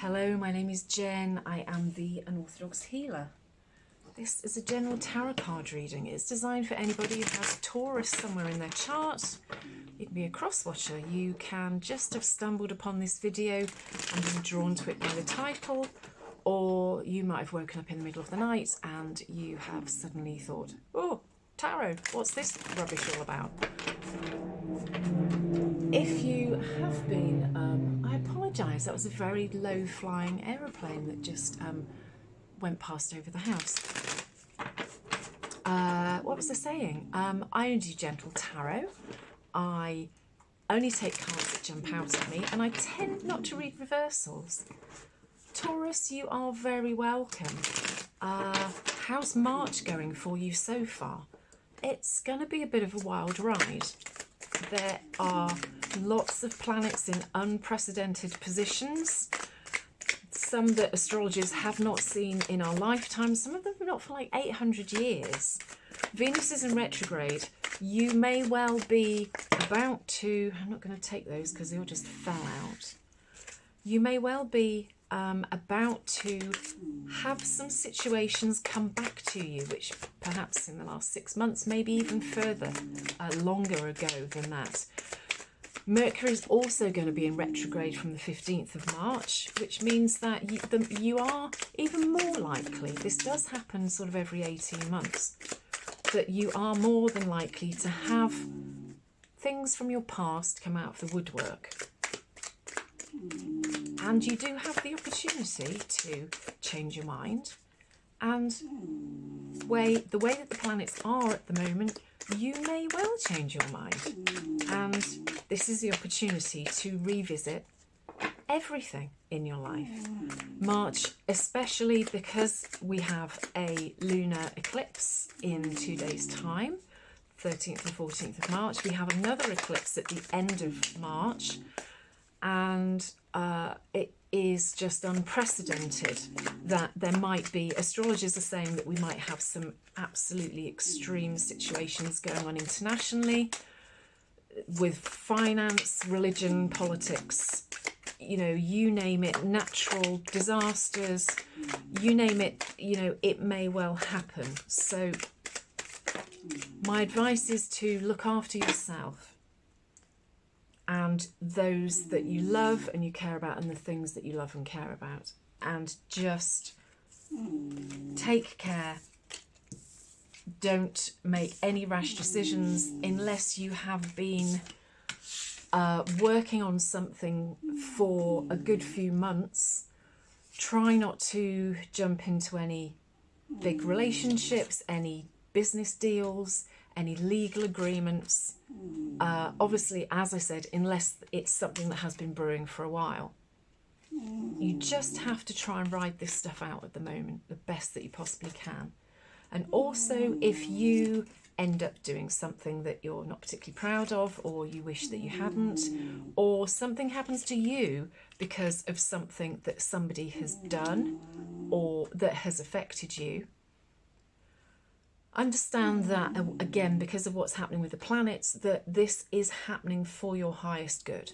Hello, my name is Jen. I am the Unorthodox Healer. This is a general tarot card reading. It's designed for anybody who has Taurus somewhere in their chart. You can be a cross-watcher. You can just have stumbled upon this video and been drawn to it by the title, or you might have woken up in the middle of the night and you have suddenly thought, oh, tarot, what's this rubbish all about? If you have been, I apologise, that was a very low-flying aeroplane that just went past over the house. What was I saying? I only do gentle tarot. I only take cards that jump out at me, and I tend not to read reversals. Taurus, you are very welcome. How's March going for you so far? It's going to be a bit of a wild ride. There are lots of planets in unprecedented positions, some that astrologers have not seen in our lifetime, some of them not for like 800 years. Venus is in retrograde. You may well be about to, I'm not going to take those because they all just fell out. You may well be about to have some situations come back to you, which perhaps in the last 6 months, maybe even further, longer ago than that. Mercury is also going to be in retrograde from the 15th of March, which means that you are even more likely, this does happen sort of every 18 months, that you are more than likely to have things from your past come out of the woodwork. And you do have the opportunity to change your mind. And the way that the planets are at the moment, you may well change your mind. And this is the opportunity to revisit everything in your life. March, especially because we have a lunar eclipse in 2 days' time, 13th and 14th of March. We have another eclipse at the end of March. And it is just unprecedented that there might be, astrologers are saying that we might have some absolutely extreme situations going on internationally with finance, religion, politics, you know, you name it, natural disasters, you name it, you know, it may well happen. So my advice is to look after yourself and those that you love and you care about, and the things that you love and care about, and just take care. Don't make any rash decisions unless you have been working on something for a good few months. Try not to jump into any big relationships, any business deals, any legal agreements. Obviously, as I said, unless it's something that has been brewing for a while. You just have to try and ride this stuff out at the moment the best that you possibly can. And also, if you end up doing something that you're not particularly proud of, or you wish that you hadn't, or something happens to you because of something that somebody has done or that has affected you, understand that, again, because of what's happening with the planets, that this is happening for your highest good.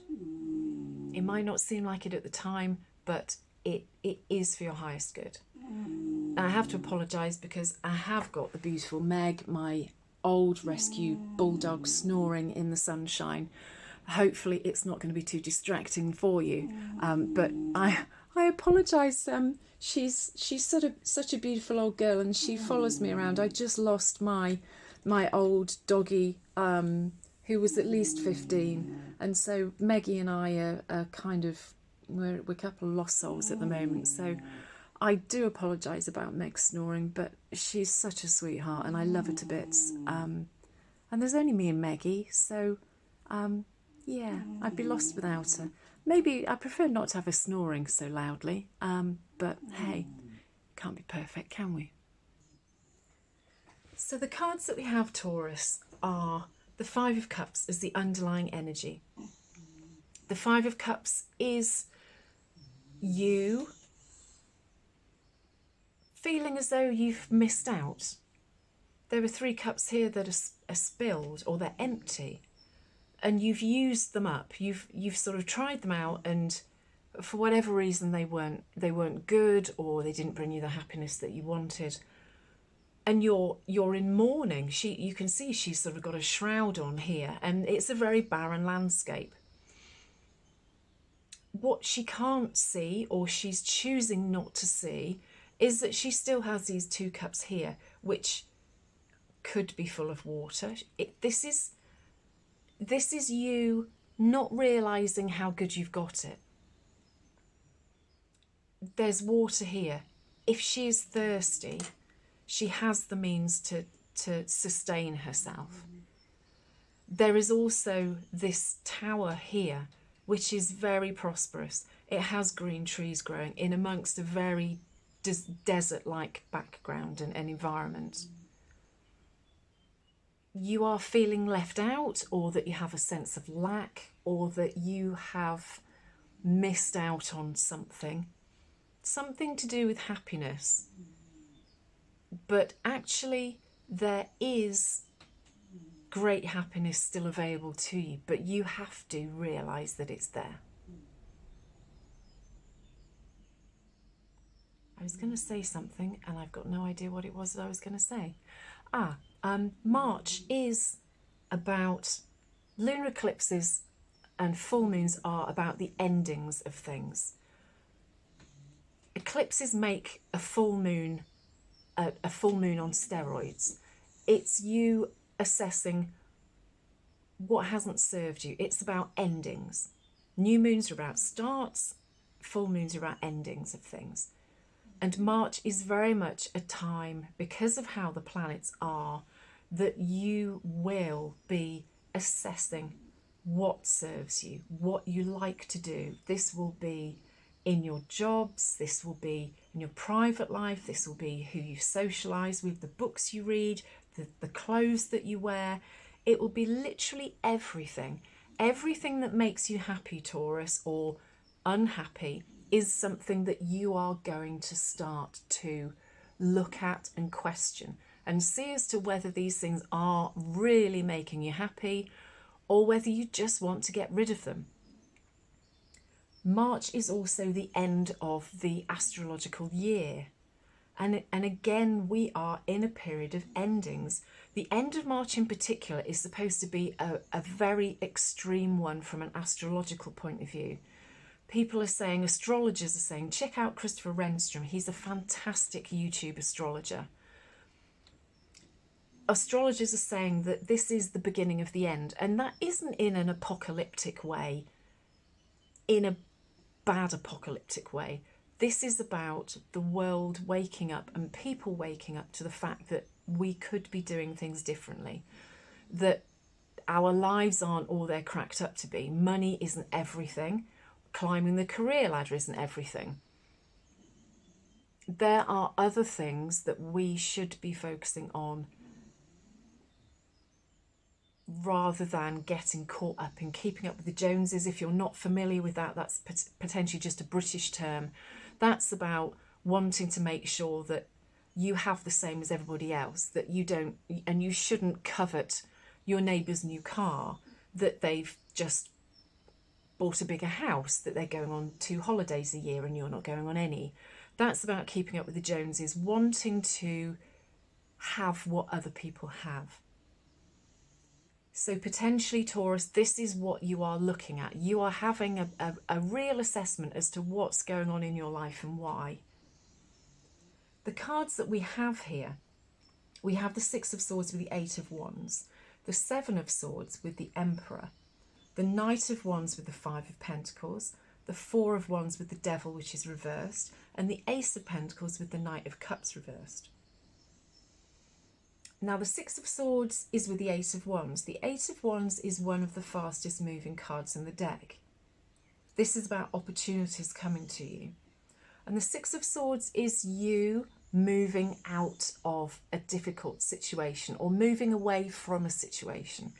It might not seem like it at the time, but it is for your highest good. And I have to apologise because I have got the beautiful Meg, my old rescue bulldog, snoring in the sunshine. Hopefully it's not going to be too distracting for you, but I apologise. She's such a beautiful old girl, and she follows me around. I just lost my old doggy, who was at least 15, and so Meggie and I are kind of, we're a couple of lost souls at the moment. So I do apologise about Meg snoring, but she's such a sweetheart and I love her to bits. And there's only me and Meggie, so yeah, I'd be lost without her. Maybe I prefer not to have her snoring so loudly, but hey, can't be perfect, can we? So the cards that we have, Taurus, are the Five of Cups as the underlying energy. The Five of Cups is you feeling as though you've missed out. There are 3 cups here that are spilled, or they're empty, and you've used them up. You've sort of tried them out and for whatever reason they weren't good, or they didn't bring you the happiness that you wanted. And you're in mourning. You can see she's sort of got a shroud on here, and it's a very barren landscape. What she can't see, or she's choosing not to see, is that she still has these 2 cups here, which could be full of water. This is you not realising how good you've got it. There's water here. If she is thirsty, she has the means to sustain herself. There is also this tower here, which is very prosperous. It has green trees growing in amongst a very desert-like background and environment. You are feeling left out, or that you have a sense of lack, or that you have missed out on something to do with happiness. But actually there is great happiness still available to you, but you have to realise that it's there. I was going to say something and I've got no idea what it was that I was going to say. March is about, lunar eclipses and full moons are about the endings of things. Eclipses make a full moon on steroids. It's you assessing what hasn't served you. It's about endings. New moons are about starts, full moons are about endings of things. And March is very much a time, because of how the planets are, that you will be assessing what serves you, what you like to do. This will be in your jobs, this will be in your private life, this will be who you socialise with, the books you read, the clothes that you wear. It will be literally everything. Everything that makes you happy, Taurus, or unhappy, is something that you are going to start to look at and question and see as to whether these things are really making you happy or whether you just want to get rid of them. March is also the end of the astrological year. And again, we are in a period of endings. The end of March in particular is supposed to be a very extreme one from an astrological point of view. People are saying, astrologers are saying, check out Christopher Renstrom. He's a fantastic YouTube astrologer. Astrologers are saying that this is the beginning of the end. And that isn't in an apocalyptic way, in a bad apocalyptic way. This is about the world waking up and people waking up to the fact that we could be doing things differently, that our lives aren't all they're cracked up to be. Money isn't everything. Climbing the career ladder isn't everything. There are other things that we should be focusing on rather than getting caught up in keeping up with the Joneses. If you're not familiar with that, that's potentially just a British term. That's about wanting to make sure that you have the same as everybody else, that you don't, and you shouldn't covet your neighbour's new car, that they've just bought a bigger house, that they're going on 2 holidays a year and you're not going on any. That's about keeping up with the Joneses, wanting to have what other people have. So potentially, Taurus, this is what you are looking at. You are having a real assessment as to what's going on in your life and why. The cards that we have here, we have the 6 of Swords with the 8 of Wands, the 7 of Swords with the Emperor, the Knight of Wands with the 5 of Pentacles, the 4 of Wands with the Devil, which is reversed, and the Ace of Pentacles with the Knight of Cups reversed. Now, the 6 of Swords is with the 8 of Wands. The 8 of Wands is one of the fastest moving cards in the deck. This is about opportunities coming to you. And the 6 of Swords is you moving out of a difficult situation or moving away from a situation.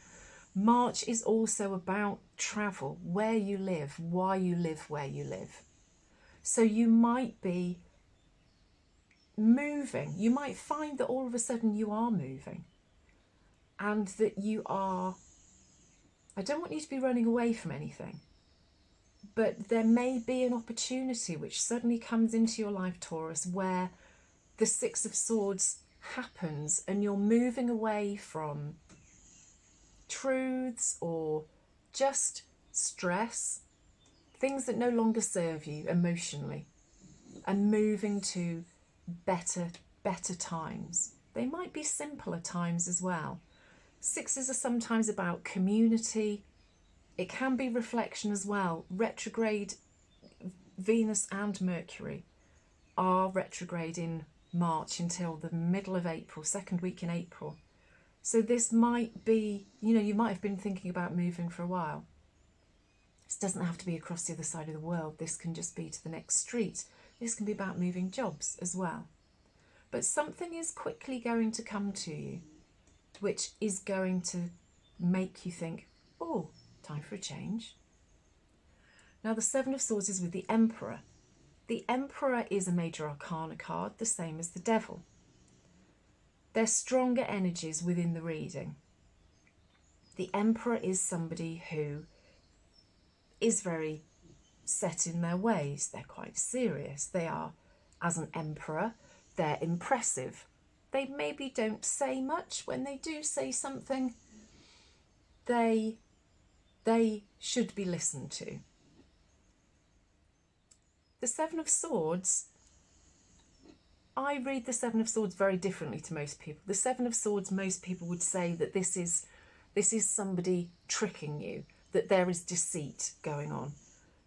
March is also about travel, where you live, why you live where you live. So you might be moving. You might find that all of a sudden you are moving and that you are, I don't want you to be running away from anything, But there may be an opportunity which suddenly comes into your life, Taurus, where the Six of Swords happens and you're moving away from truths or just stress, things that no longer serve you emotionally, and moving to better times. They might be simpler times as well. Sixes are sometimes about community. It can be reflection as well. Retrograde Venus and Mercury are retrograde in March until the middle of April, second week in April. So this might be, you might have been thinking about moving for a while. This doesn't have to be across the other side of the world. This can just be to the next street. This can be about moving jobs as well. But something is quickly going to come to you, which is going to make you think, oh, time for a change. Now the Seven of Swords is with the Emperor. The Emperor is a major arcana card, the same as the Devil. They're stronger energies within the reading. The Emperor is somebody who is very set in their ways. They're quite serious. They are, as an emperor, they're impressive. They maybe don't say much. When they do say something, they should be listened to. The Seven of Swords, I read the Seven of Swords very differently to most people. The Seven of Swords, most people would say that this is somebody tricking you, that there is deceit going on.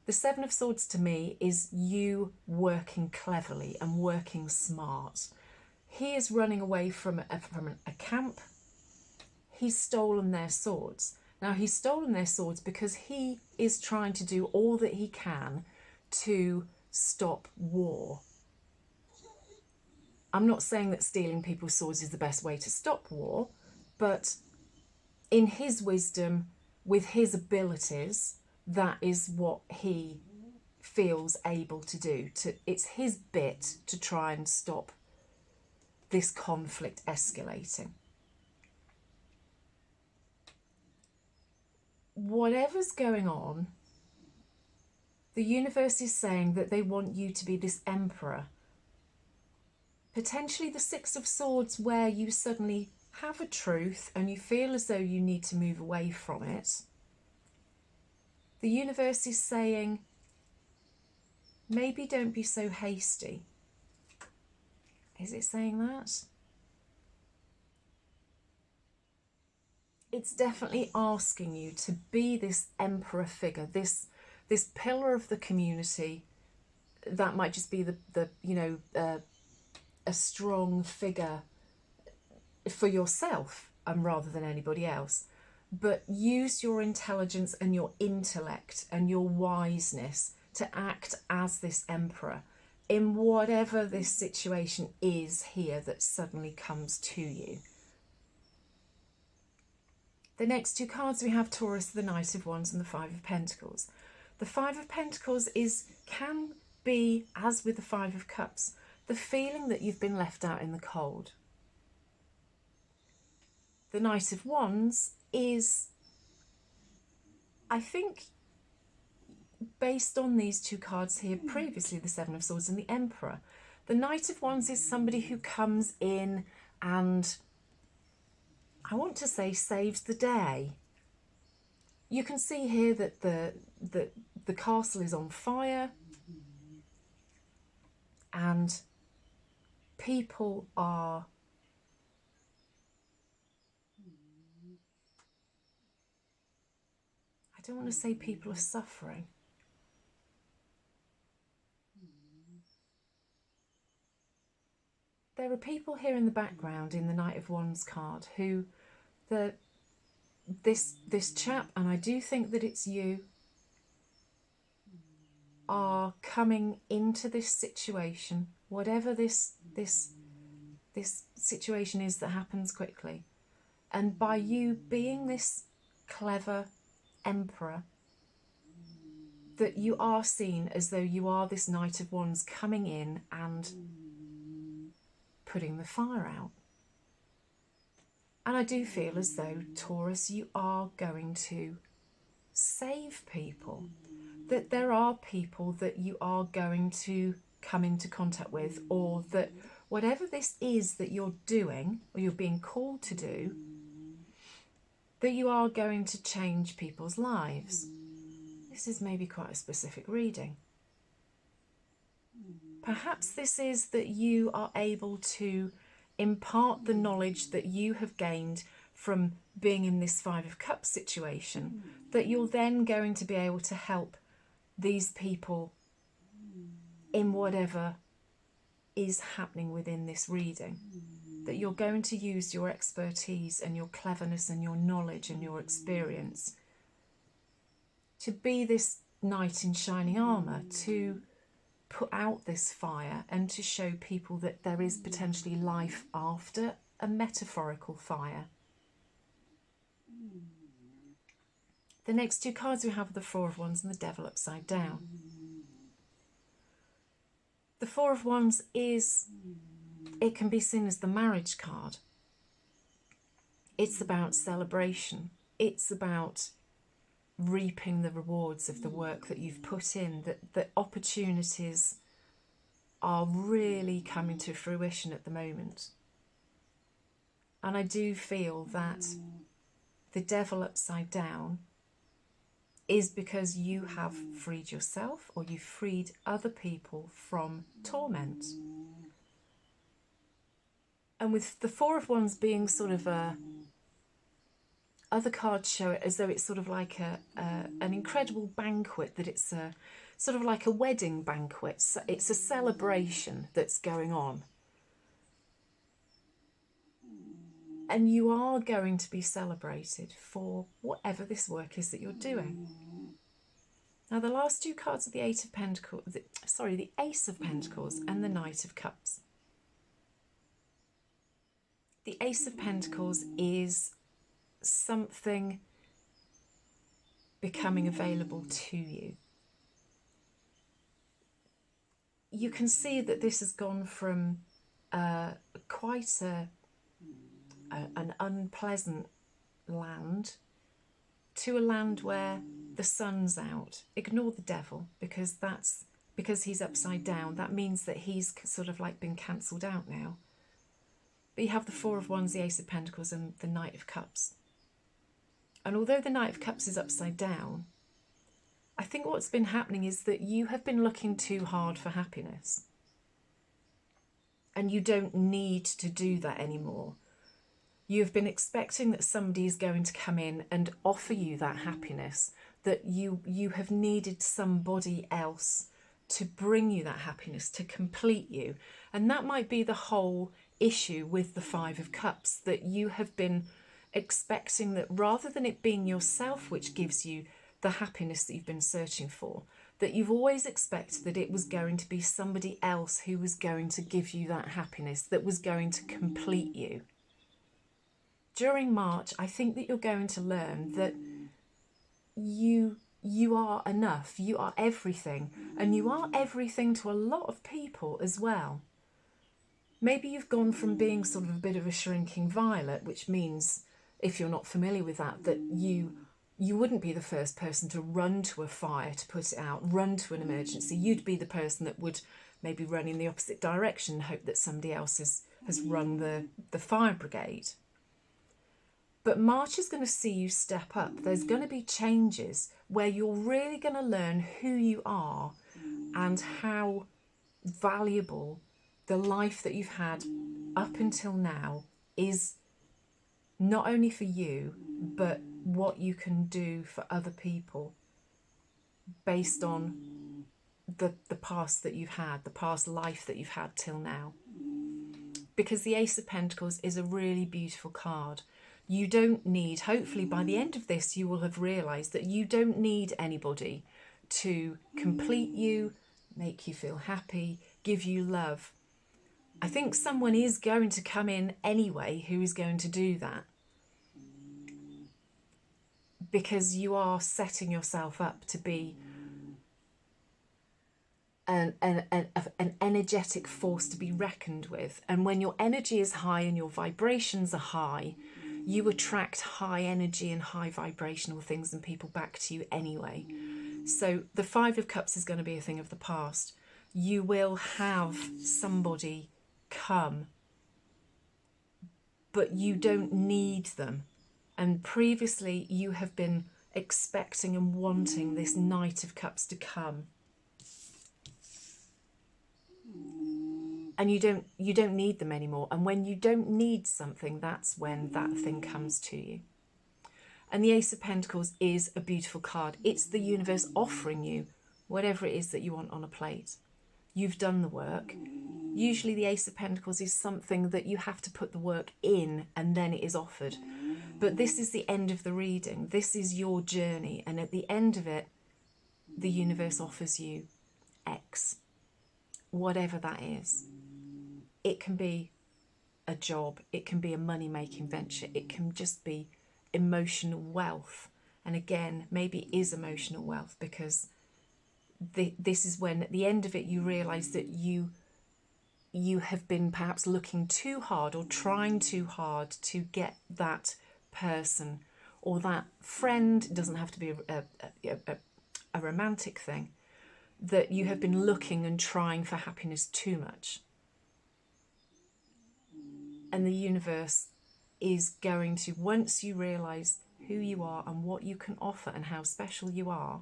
The Seven of Swords to me is you working cleverly and working smart. He is running away from a camp. He's stolen their swords. Now he's stolen their swords because he is trying to do all that he can to stop war. I'm not saying that stealing people's swords is the best way to stop war, but in his wisdom, with his abilities, that is what he feels able to do. It's his bit to try and stop this conflict escalating. Whatever's going on, the universe is saying that they want you to be this emperor. Potentially the Six of Swords, where you suddenly have a truth and you feel as though you need to move away from it. The universe is saying, maybe don't be so hasty. Is it saying that? It's definitely asking you to be this emperor figure, this pillar of the community. That might just be a strong figure for yourself, rather than anybody else. But use your intelligence and your intellect and your wiseness to act as this emperor in whatever this situation is here that suddenly comes to you. The next two cards we have, Taurus, the Knight of Wands and the Five of Pentacles. The Five of Pentacles can be, as with the Five of Cups, the feeling that you've been left out in the cold. The Knight of Wands is, I think, based on these two cards here previously, the Seven of Swords and the Emperor. The Knight of Wands is somebody who comes in and, I want to say, saves the day. You can see here that the castle is on fire and people are I don't want to say people are suffering. There are people here in the background in the Knight of Wands card who this chap, and I do think that it's you, are coming into this situation, whatever this situation is that happens quickly. And by you being this clever emperor, that you are seen as though you are this Knight of Wands coming in and putting the fire out. And I do feel as though, Taurus, you are going to save people. that there are people that you are going to come into contact with, or that whatever this is that you're doing or you're being called to do, that you are going to change people's lives. This is maybe quite a specific reading. Perhaps this is that you are able to impart the knowledge that you have gained from being in this Five of Cups situation, that you're then going to be able to help these people in whatever is happening within this reading. That you're going to use your expertise and your cleverness and your knowledge and your experience to be this knight in shining armour, to put out this fire and to show people that there is potentially life after a metaphorical fire. The next two cards we have are the Four of Wands and the Devil upside down. The Four of Wands it can be seen as the marriage card. It's about celebration. It's about reaping the rewards of the work that you've put in, that opportunities are really coming to fruition at the moment. And I do feel that the Devil upside down is because you have freed yourself, or you've freed other people from torment. And with the Four of Wands being sort of other cards show it as though it's sort of like an incredible banquet, that it's sort of like a wedding banquet. So it's a celebration that's going on. And you are going to be celebrated for whatever this work is that you're doing. Now, the last two cards are the Ace of Pentacles, the Ace of Pentacles and the Knight of Cups. The Ace of Pentacles is something becoming available to you. You can see that this has gone from quite an unpleasant land to a land where the sun's out. Ignore the devil, because he's upside down. That means that he's sort of like been cancelled out now. But you have the Four of Wands, the Ace of Pentacles and the Knight of Cups. And although the Knight of Cups is upside down, I think what's been happening is that you have been looking too hard for happiness. And you don't need to do that anymore. You've been expecting that somebody is going to come in and offer you that happiness, that you have needed somebody else to bring you that happiness, to complete you. And that might be the whole issue with the Five of Cups, that you have been expecting that rather than it being yourself which gives you the happiness that you've been searching for, that you've always expected that it was going to be somebody else who was going to give you that happiness, that was going to complete you. During March, I think that you're going to learn that you are enough, you are everything, and you are everything to a lot of people as well. Maybe you've gone from being sort of a bit of a shrinking violet, which means, if you're not familiar with that, that you wouldn't be the first person to run to a fire to put it out, run to an emergency. You'd be the person that would maybe run in the opposite direction and hope that somebody else has rung the fire brigade. But March is going to see you step up. There's going to be changes where you're really going to learn who you are and how valuable the life that you've had up until now is, not only for you, but what you can do for other people based on the past that you've had, the past life that you've had till now. Because the Ace of Pentacles is a really beautiful card. You don't need, hopefully by the end of this, you will have realised that you don't need anybody to complete you, make you feel happy, give you love. I think someone is going to come in anyway who is going to do that. Because you are setting yourself up to be an energetic force to be reckoned with. And when your energy is high and your vibrations are high, you attract high energy and high vibrational things and people back to you anyway. So the Five of Cups is going to be a thing of the past. You will have somebody come, but you don't need them. And previously you have been expecting and wanting this Knight of Cups to come. And you don't need them anymore. And when you don't need something, that's when that thing comes to you. And the Ace of Pentacles is a beautiful card. It's the universe offering you whatever it is that you want on a plate. You've done the work. Usually the Ace of Pentacles is something that you have to put the work in and then it is offered. But this is the end of the reading. This is your journey. And at the end of it, the universe offers you X, whatever that is. It can be a job. It can be a money-making venture. It can just be emotional wealth. And again, maybe it is emotional wealth, because this is when at the end of it you realise that you have been perhaps looking too hard or trying too hard to get that person or that friend. It doesn't have to be a romantic thing, that you have been looking and trying for happiness too much. And the universe is going to, once you realise who you are and what you can offer and how special you are,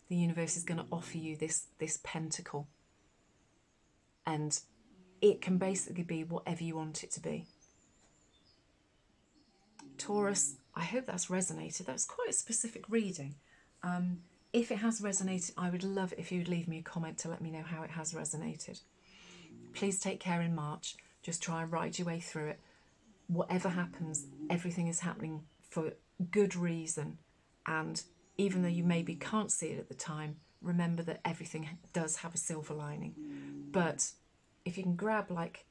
the universe is going to offer you this pentacle. And it can basically be whatever you want it to be. Taurus, I hope that's resonated. That's quite a specific reading. If it has resonated, I would love it if you'd leave me a comment to let me know how it has resonated. Please take care in March. Just try and ride your way through it. Whatever happens, everything is happening for good reason. And even though you maybe can't see it at the time, remember that everything does have a silver lining. But if you can grab like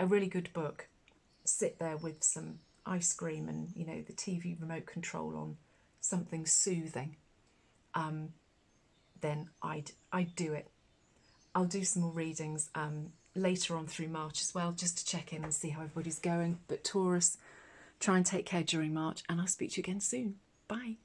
a really good book, sit there with some ice cream and, you know, the TV remote control on, something soothing, then I'd do it. I'll do some more readings later on through March as well, just to check in and see how everybody's going. But Taurus, try and take care during March, and I'll speak to you again soon. Bye.